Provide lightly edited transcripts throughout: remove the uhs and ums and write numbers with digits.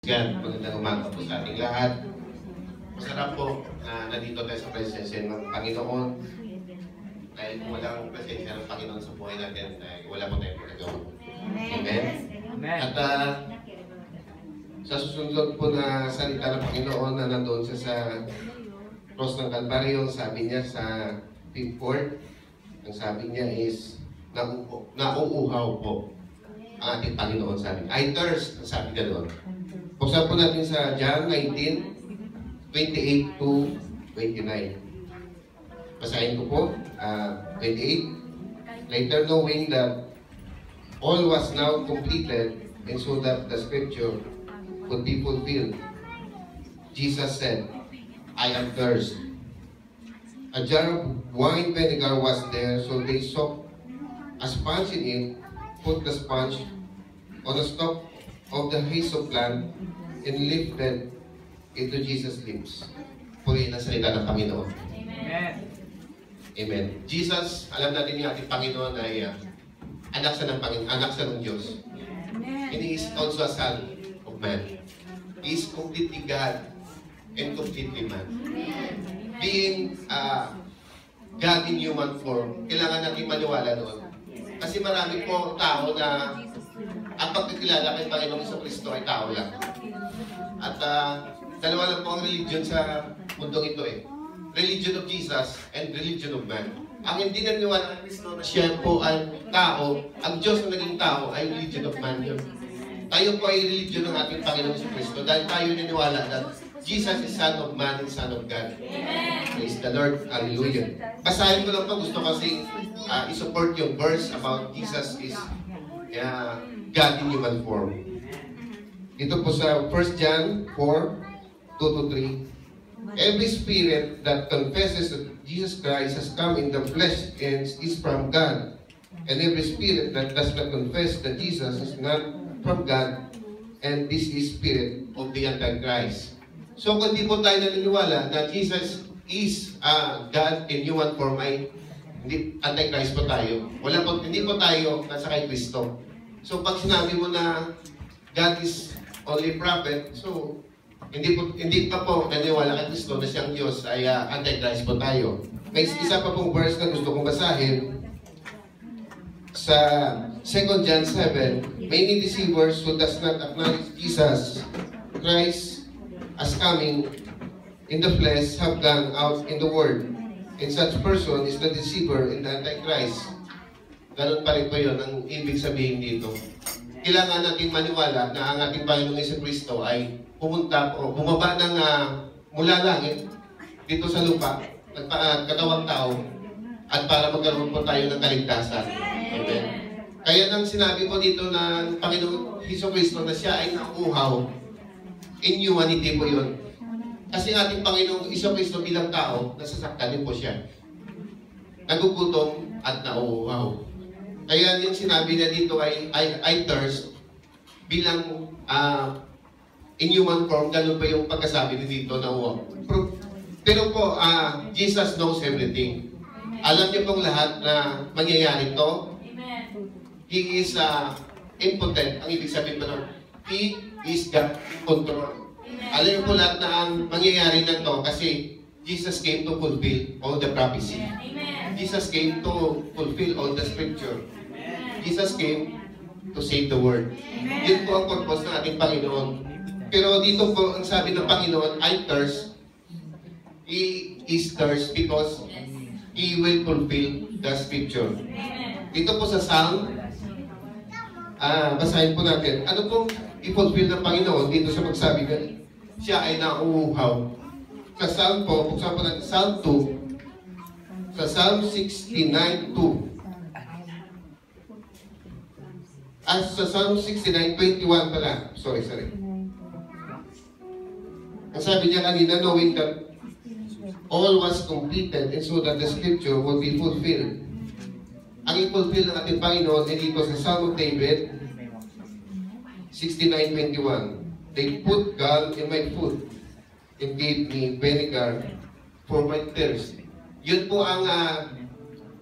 Yan, magandang umaga po sa ating lahat. Masarap po na nandito tayo sa presensya ng Panginoon. Dahil kung walang presensya ng Panginoon sa buhay natin, wala po tayong magagawa. Amen? At sa susunod po na salita ng Panginoon na nandoon siya sa cross ng Kalbaryo, sabi niya sa 5th word, ang sabi niya is, nauuhaw po ang ating Panginoon, sabi. I thirst, ang sabi niya doon. Buksan po natin sa John 19:28 to 29. Basahin ko po, 28. Later knowing that all was now completed, and so that the scripture could be fulfilled, Jesus said, I am thirst. A jar of wine vinegar was there, so they soaked a sponge in it, put the sponge on a stalk of the hyssop plant, and lifted it to Jesus' lips. Purihin ang salita ng Panginoon. Amen. Amen. Jesus, alam natin yung ating Panginoon ay anak siya ng Panginoon, anak siya ng Diyos. And He is also a son of man. He is completely God and completely man. Being God in human form, kailangan natin maniwala doon. Kasi marami po tao na ang pagkakilala kay Panginoong Jesucristo ay tao lang. At dalawa lang po ang religion sa mundong ito eh. Religion of Jesus and religion of man. Ang hindi naniwala ng Kristo na siya po ang tao, ang Diyos na naging tao ay religion of man yun. Tayo po ay religion ng ating Panginoong Jesucristo dahil tayo naniwala na Jesus is Son of Man and Son of God. Praise the Lord. Hallelujah. Basahin ko lang po. Gusto kasi isupport yung verse about Jesus is God in human form. Dito po sa 1 John 4:2-3. Every spirit that confesses that Jesus Christ has come in the flesh is from God. And every spirit that does not confess that Jesus is not from God, and this is spirit of the Antichrist. So kung di po tayo naniniwala na Jesus is God in human form, ay Antichrist po tayo. Hindi po tayo nasa kay Kristo. So pag sinabi mo na God is only prophet, so hindi pa po naniwala kay Kristo na siyang Diyos, ay Antichrist po tayo. May isa pa pong verse na gusto kong basahin sa 2 John 7. Many deceivers who does not acknowledge Jesus Christ as coming in the flesh have gone out in the world. And such person is the deceiver and the Antichrist. Ganun pa rin po yun ang ibig sabihin dito. Kailangan natin maniwala na ang ating Panginoong Jesucristo ay bumaba ng mula langit dito sa lupa, nagkatawang tao, at para magkaroon po tayo ng kaligtasan. Amen. Kaya nang sinabi po dito ng Panginoong Jesucristo na siya ay nauuhaw, in humanity po yun. Kasi ang ating Panginoong Jesucristo bilang tao, nasasaktan din po siya. Nagugutom at nauuhaw. Kaya yung sinabi niya dito ay I thirst, bilang in human form, ganun pa yung pagkasabi niya dito na uhaw. Pero po, Jesus knows everything. Alam niyo pong lahat na mangyayari ito. He is impotent. Ang ibig sabihin pa nun, He is God control. Alam niyo po lahat na ang mangyayari na ito kasi Jesus came to fulfill all the prophecy. Jesus came to fulfill all the scripture. Jesus came to save the world. Yun po ang purpose ng ating Panginoon. Pero dito po, ang sabi ng Panginoon, I thirst. He is thirst because He will fulfill the scripture. Dito po sa Psalm, basahin po natin. Ano pong i-fulfill ng Panginoon dito sa magsabi na siya ay nauuhaw? Sa Psalm po, buksan po natin, Psalm 2. Sa Psalm 69:2. Sa Psalm 69:21 pala. Sorry. Ang sabi niya kanina, knowing that all was completed and so that the scripture would be fulfilled. Ang i-fulfill ng ating Panginoon ay dito sa Psalm of David 69:21. They put gall in my food and gave me vinegar for my thirst. Yun po ang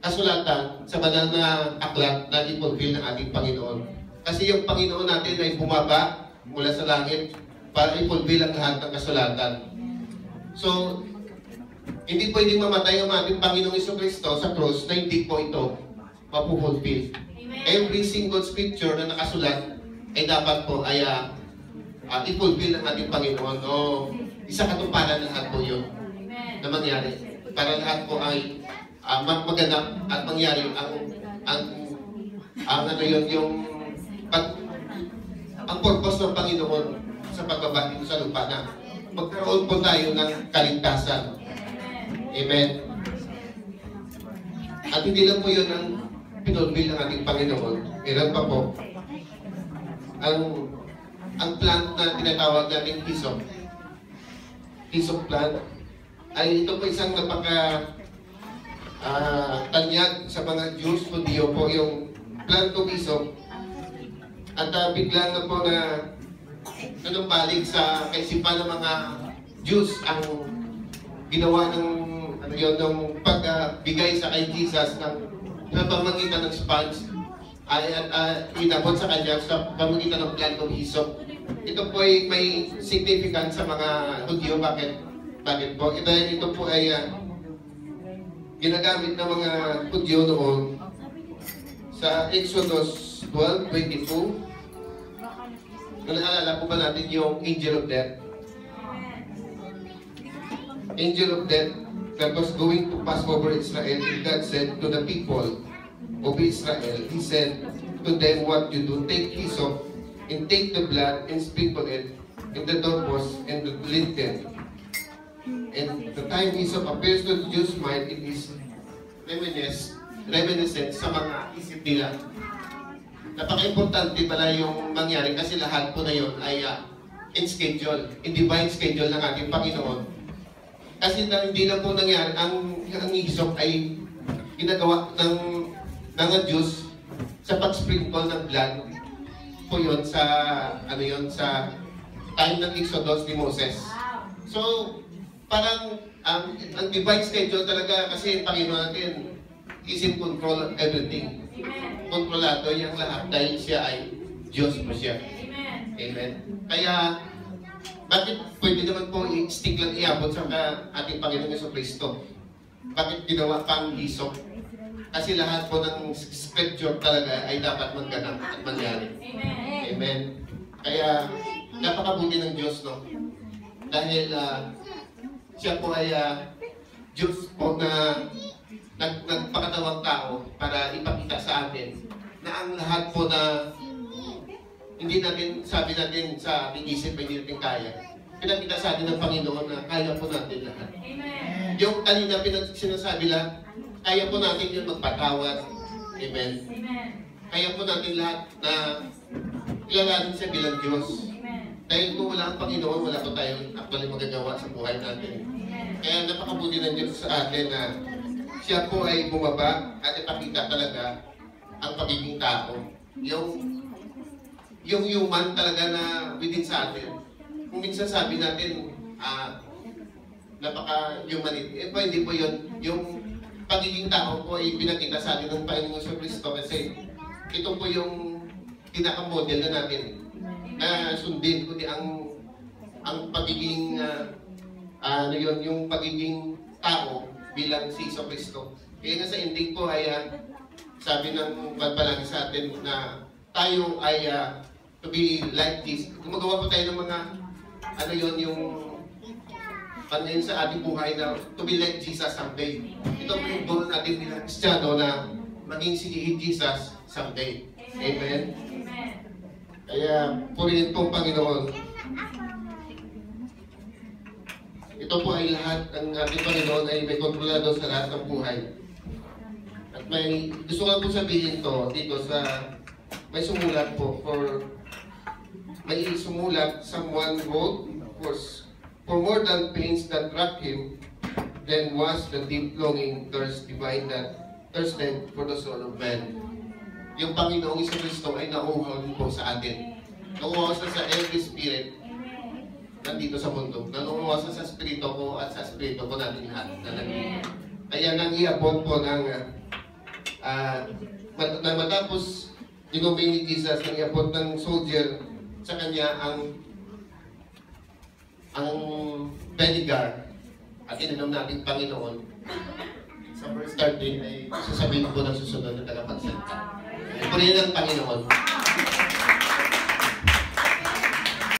kasulatan sa banal na aklat na i-fulfill ng ating Panginoon. Kasi yung Panginoon natin ay bumaba mula sa langit para i-fulfill ang lahat ng kasulatan. So, hindi pwedeng mamatay ang ating Panginoong Jesucristo sa cross na hindi po ito mapufulfill. Every single scripture na nakasulat ay dapat po ay i-fulfill ng ating Panginoon. O isa katuparan lahat po yun na mangyari. Para lahat po ay maganap at mangyari ang purpose ng Panginoon sa pagbaba dito sa lupa na magkaroon po tayo ng kaligtasan. Amen. At hindi lang po yun ang pinulbil ng ating Panginoon. Meron pa po ang plant na tinatawag natin Hyssop plant ay ito po isang tanyag sa mga Jews, Hudiyo po yung plant of hyssop. At bigla na po na nanumbalik sa kaisipan ng mga Jews ang ginawa ng pagbigay sa kay Jesus ng pamamagitan ng sponge ay inabot sa kanya sa pamamagitan ng plant of hyssop. Ito po ay may significance sa mga Hudyo. Bakit po? Ito po ay ginagamit ng mga Hudyo noon sa Exodus 12:22. Naalala po ba natin yung angel of death? Angel of death that was going to pass over Israel. God said to the people of Israel, He said to them, what you do, take hyssop and take the blood and sprinkle it in the doorpost and the lintel. And the time hyssop appears to the Jews' mind, it is reminiscent sa mga isip nila. Napaka-importante pala yung mangyari kasi lahat po na yun ay in schedule, in divine schedule ng ating Panginoon. Kasi hindi lang po nangyari, ang hyssop ay ginagawa ng mga Diyos sa pag-sprinkle ng blood po yun sa, sa time ng Exodus ni Moses. So, parang ang divine schedule talaga kasi Panginoon natin is in control of everything. Kontrolado yung lahat dahil siya ay Diyos po siya. Amen. Kaya, bakit pwede naman po i-stick lang iabot sa ating Panginoong Jesucristo? Bakit ginawa pang hyssop? Kasi lahat po ng scripture talaga ay dapat magganap at mangyari. Amen. Kaya, napakabuti ng Diyos, no? Dahil siya po ay Diyos po na nagpakatawang tao para ipakita sa atin na ang lahat po na hindi natin, sabi natin sa ating isip, hindi natin kaya. Pinakita sa atin ng Panginoon na kaya po natin lahat. Amen. Yung kanina sinasabi lang, kaya po natin yung magpatawad. Amen. Amen. Kaya po natin lahat na kilalanin siya bilang Diyos. Amen. Dahil kung wala ang Panginoon, wala po tayong actually magagawa sa buhay natin. Amen. Kaya napakabuti ng Diyos sa atin na siya po ay bumaba at ipakita talaga ang pagiging tao. Yung human talaga na within sa atin. Kung minsan sabi natin, napaka-humanity. Hindi po yun. Yung pagiging tao po ay pinakita sa atin ng Panginoong Jesucristo kasi ito po yung pinaka-model na natin na sundin. Kundi ang pagiging, yung pagiging tao bilang si Jesucristo. Kaya nga sa ending po ay sabi ng pagpalagi sa atin na tayo ay to be like this. Gumagawa po tayo ng mga yung yun sa ating buhay na to be like Jesus someday. Ito po yung goal natin bilang Kristiyano na maging si Jesus someday. Amen? Amen. Kaya purihin pong Panginoon. Ito po ay lahat ng ating Panginoon ay may kontrolado sa lahat ng buhay. At may gusto ko lang po sabihin to dito sa may sumulat po may sumulat, someone wrote, for more than pains that racked him, then was the deep longing, thirst divine that thirsted for the soul of man. Yung Panginoong Jesucristo ay nauuhaw din po sa atin. Nauuhaw sa every spirit nandito sa mundo. Nauuhaw sa spirito ko at sa spirito ko natin lahat. Kaya nang iabot po ng matapos dinobey ni Jesus, nang iabot ng soldier sa kanya ang ang vinegar at ininom natin Panginoon, sa first start din ay sasabihin ko ng susunod na tagapagsalita. Purihin ng Panginoon.